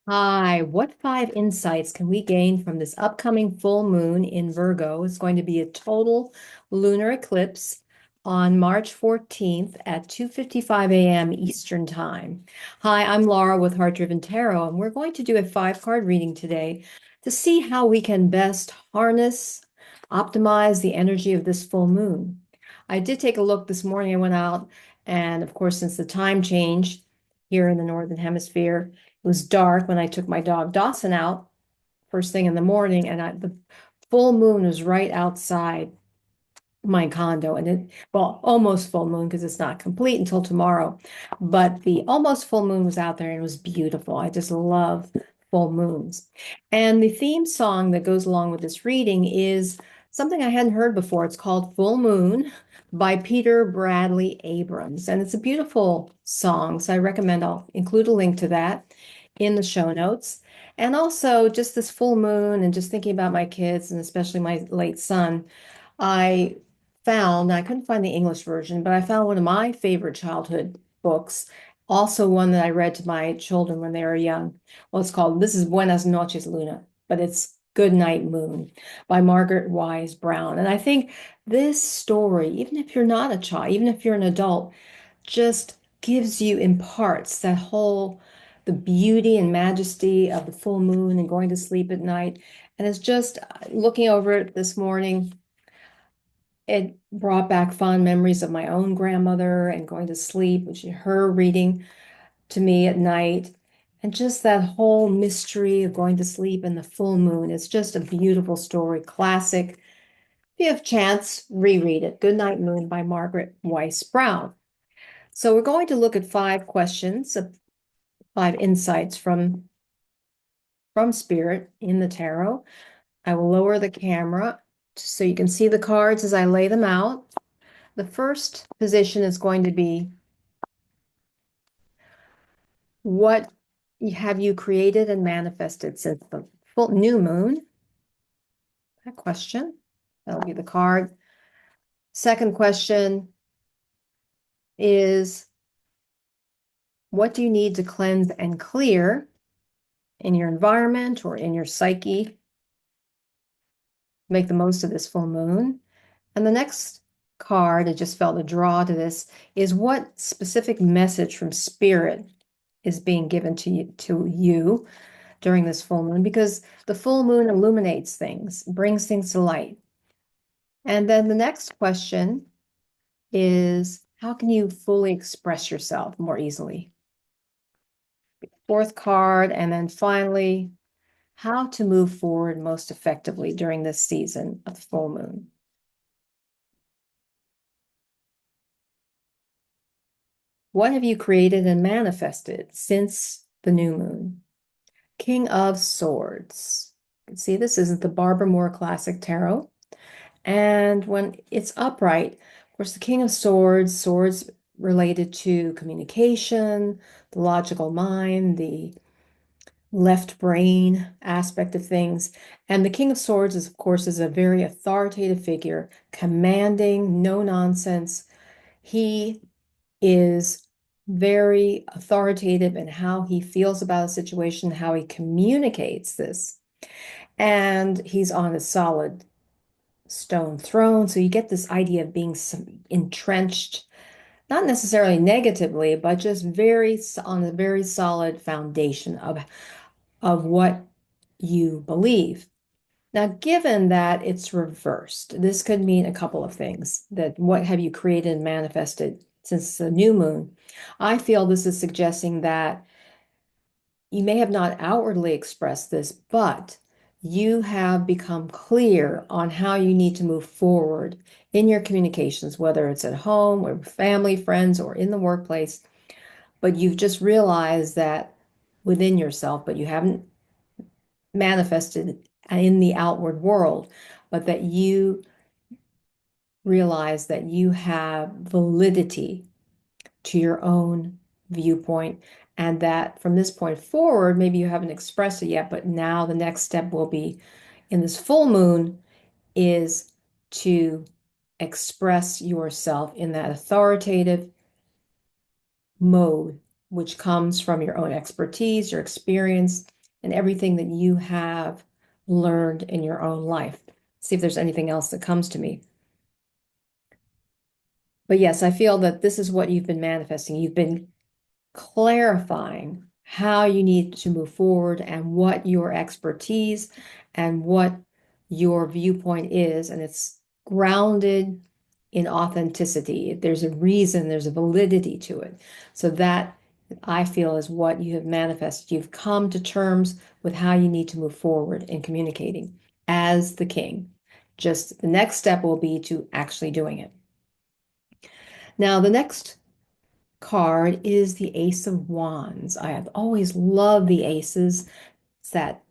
Hi, what five insights can we gain from this upcoming full moon in Virgo? It's going to be a total lunar eclipse on March 14th at 2:55 a.m. Eastern Time. Hi, I'm Laura with Heart Driven Tarot, and we're going to do a five-card reading today to see how we can best harness, optimize the energy of this full moon. I did take a look this morning. I went out, and of course, since the time changed here in the Northern Hemisphere, it was dark when I took my dog Dawson out first thing in the morning, and the full moon was right outside my condo. And well, almost full moon because it's not complete until tomorrow. But the almost full moon was out there and it was beautiful. I just love full moons. And the theme song that goes along with this reading is something I hadn't heard before. It's called Full Moon by Peter Bradley Abrams. And it's a beautiful song. So I recommend I'll include a link to that in the show notes. And also just this full moon and just thinking about my kids and especially my late son, I I couldn't find the English version, but I found one of my favorite childhood books, also one that I read to my children when they were young. Well, it's called, this is Buenas noches, Luna, but it's Goodnight Moon by Margaret Wise Brown. And I think this story, even if you're not a child, even if you're an adult, just gives you, imparts that whole, the beauty and majesty of the full moon and going to sleep at night. And it's just looking over it this morning, it brought back fond memories of my own grandmother and going to sleep, which her reading to me at night. And just that whole mystery of going to sleep in the full moon. It's just a beautiful story, classic. If you have chance, reread it. Goodnight Moon by Margaret Wise Brown. So we're going to look at five questions, five insights from Spirit in the tarot. I will lower the camera so you can see the cards as I lay them out. The first position is going to be, what have you created and manifested since the full new moon? That question. That'll be the card. Second question is, what do you need to cleanse and clear in your environment or in your psyche? Make the most of this full moon. And the next card, I just felt a draw to this, is what specific message from Spirit is being given to you during this full moon, because the full moon illuminates things, brings things to light. And then the next question is, how can you fully express yourself more easily? Fourth card, and then finally, how to move forward most effectively during this season of full moon. What have you created and manifested since the new moon? King of Swords. You can see this is the Barbara Moore Classic Tarot. And when it's upright, of course, the King of Swords, swords related to communication, the logical mind, the left brain aspect of things. And the King of Swords is, of course, is a very authoritative figure, commanding, no nonsense. He is very authoritative in how he feels about a situation, how he communicates this. And he's on a solid stone throne. So you get this idea of being entrenched, not necessarily negatively, but just very on a very solid foundation of what you believe. Now, given that it's reversed, this could mean a couple of things. That what have you created and manifested since the new moon? I feel this is suggesting that you may have not outwardly expressed this, but you have become clear on how you need to move forward in your communications, whether it's at home or family, friends, or in the workplace. But you've just realized that within yourself, but you haven't manifested in the outward world, but that you realize that you have validity to your own viewpoint, and that from this point forward, maybe you haven't expressed it yet, but now the next step will be in this full moon is to express yourself in that authoritative mode, which comes from your own expertise, your experience, and everything that you have learned in your own life. See if there's anything else that comes to me. But yes, I feel that this is what you've been manifesting. You've been clarifying how you need to move forward and what your expertise and what your viewpoint is. And it's grounded in authenticity. There's a reason, there's a validity to it. So that I feel is what you have manifested. You've come to terms with how you need to move forward in communicating as the king. Just the next step will be to actually doing it. Now, the next card is the Ace of Wands. I have always loved the aces. It's that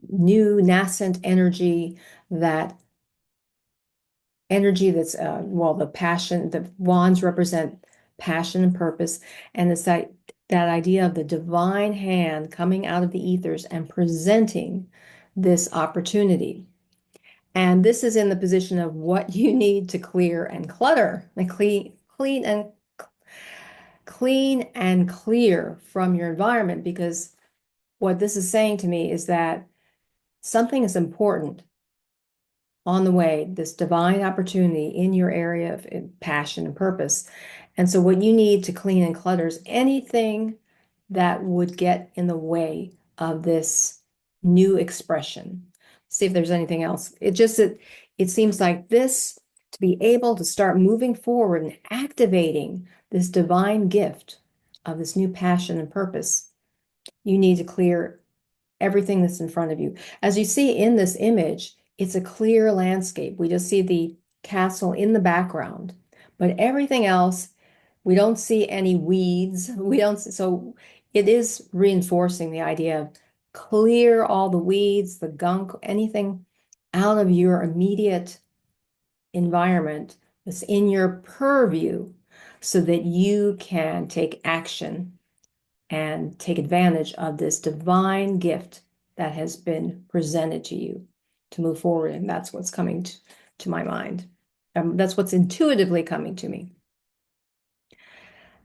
new nascent energy, that energy that's, well, the passion, the wands represent passion and purpose. And it's that idea of the divine hand coming out of the ethers and presenting this opportunity. And this is in the position of what you need to clear and clutter and clean and clear from your environment, because what this is saying to me is that something is important on the way, this divine opportunity in your area of passion and purpose. And so what you need to clean and clutter is anything that would get in the way of this new expression. See if there's anything else. It seems like this, to be able to start moving forward and activating this divine gift of this new passion and purpose, you need to clear everything that's in front of you. As you see in this image, it's a clear landscape. We just see the castle in the background, but everything else, we don't see any weeds. So it is reinforcing the idea of clear all the weeds, the gunk, anything out of your immediate environment that's in your purview, so that you can take action and take advantage of this divine gift that has been presented to you to move forward. And that's what's coming to my mind. That's what's intuitively coming to me.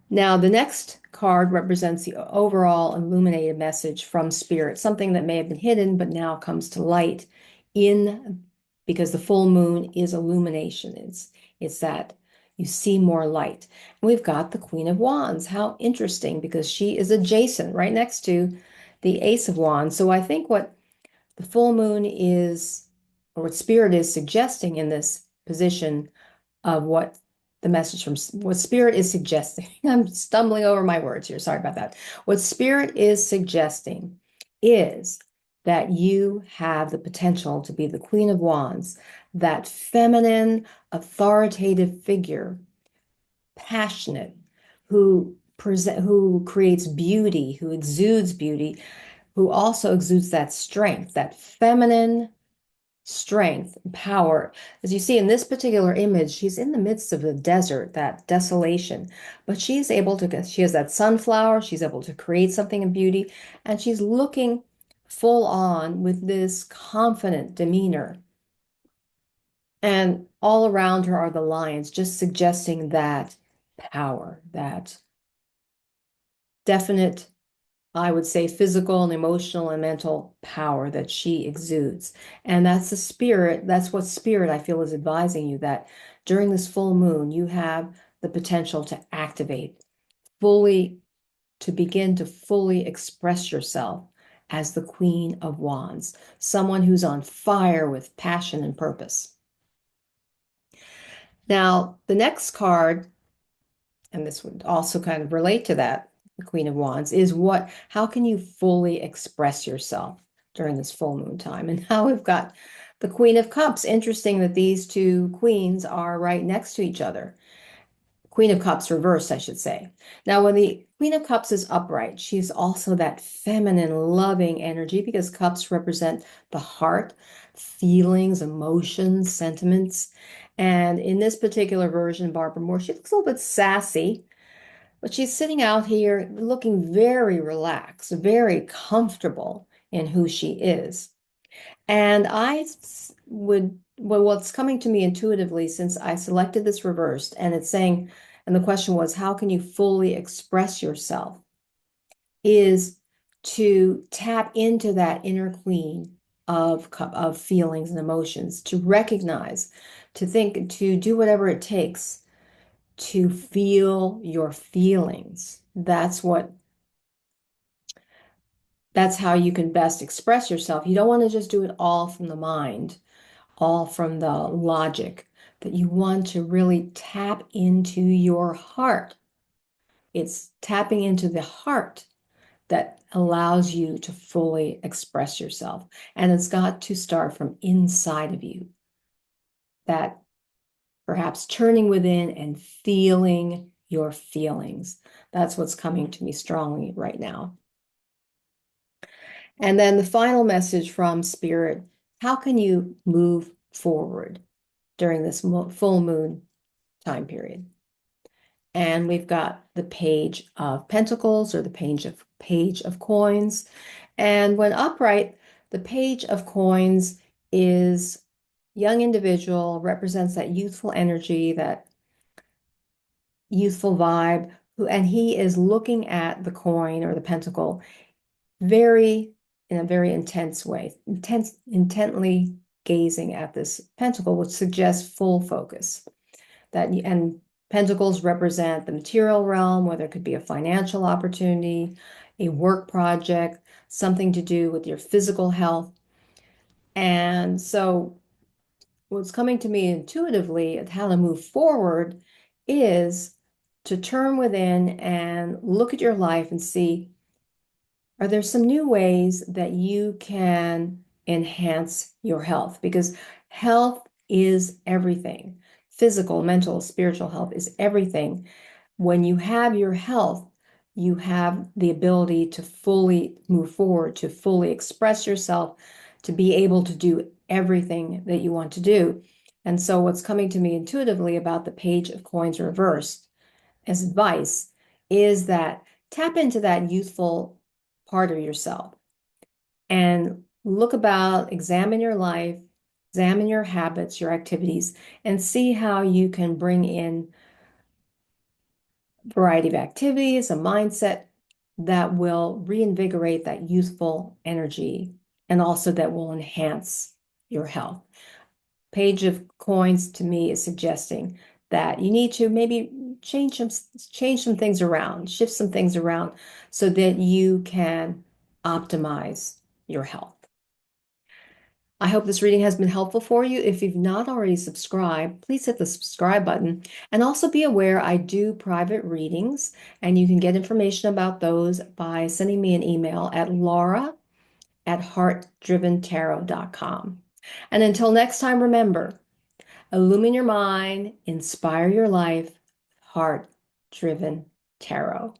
Now, the next card represents the overall illuminated message from Spirit, something that may have been hidden but now comes to light because the full moon is illumination. It's that you see more light. And we've got the Queen of Wands. How interesting, because she is adjacent right next to the Ace of Wands. So I think what the full moon is, or what Spirit is suggesting in this position of what the message from what Spirit is suggesting. I'm stumbling over my words here. Sorry about that. What Spirit is suggesting is that you have the potential to be the Queen of Wands, that feminine, authoritative figure, passionate, who creates beauty, who exudes beauty, who also exudes that strength, that feminine strength and power. As you see in this particular image, she's in the midst of the desert, that desolation, but she has that sunflower, she's able to create something in beauty, and she's looking full on with this confident demeanor. And all around her are the lions, just suggesting that power, that definite, I would say, physical and emotional and mental power that she exudes. And that's the Spirit, that's what Spirit, I feel, is advising you, that during this full moon, you have the potential to activate fully, to begin to fully express yourself as the Queen of Wands, someone who's on fire with passion and purpose. Now, the next card, and this would also kind of relate to that, the Queen of Wands, is how can you fully express yourself during this full moon time? And now we've got the Queen of Cups. Interesting that these two queens are right next to each other. Queen of Cups reversed, I should say. Now, when the Queen of Cups is upright, she's also that feminine, loving energy, because cups represent the heart, feelings, emotions, sentiments. And in this particular version, Barbara Moore, she looks a little bit sassy, but she's sitting out here looking very relaxed, very comfortable in who she is. And what's coming to me intuitively, since I selected this reversed, and it's saying, and the question was, how can you fully express yourself? Is to tap into that inner queen of feelings and emotions, to recognize, to think, to do whatever it takes to feel your feelings. That's how you can best express yourself. You don't want to just do it all from the mind, all from the logic, but you want to really tap into your heart. It's tapping into the heart that allows you to fully express yourself. And it's got to start from inside of you, that perhaps turning within and feeling your feelings. That's what's coming to me strongly right now. And then the final message from Spirit, how can you move forward during this full moon time period? And we've got the Page of Pentacles, or the Page of Coins. And when upright, the Page of Coins is young individual, represents that youthful energy, that youthful vibe, and he is looking at the coin or the pentacle in a very intense way, intently gazing at this pentacle, which suggests full focus. And pentacles represent the material realm, whether it could be a financial opportunity, a work project, something to do with your physical health. And so what's coming to me intuitively at how to move forward is to turn within and look at your life and see, are there some new ways that you can enhance your health? Because health is everything. Physical, mental, spiritual health is everything. When you have your health, you have the ability to fully move forward, to fully express yourself, to be able to do everything that you want to do. And so what's coming to me intuitively about the Page of Coins reversed as advice is that tap into that youthful part of yourself and examine your life, examine your habits, your activities, and see how you can bring in a variety of activities, a mindset that will reinvigorate that youthful energy and also that will enhance your health. Page of Coins to me is suggesting that you need to maybe change some things around, shift some things around so that you can optimize your health. I hope this reading has been helpful for you. If you've not already subscribed, please hit the subscribe button, and also be aware I do private readings, and you can get information about those by sending me an email at laura@heartdriventarot.com. And until next time, remember, illumine your mind, inspire your life, Heart Driven Tarot.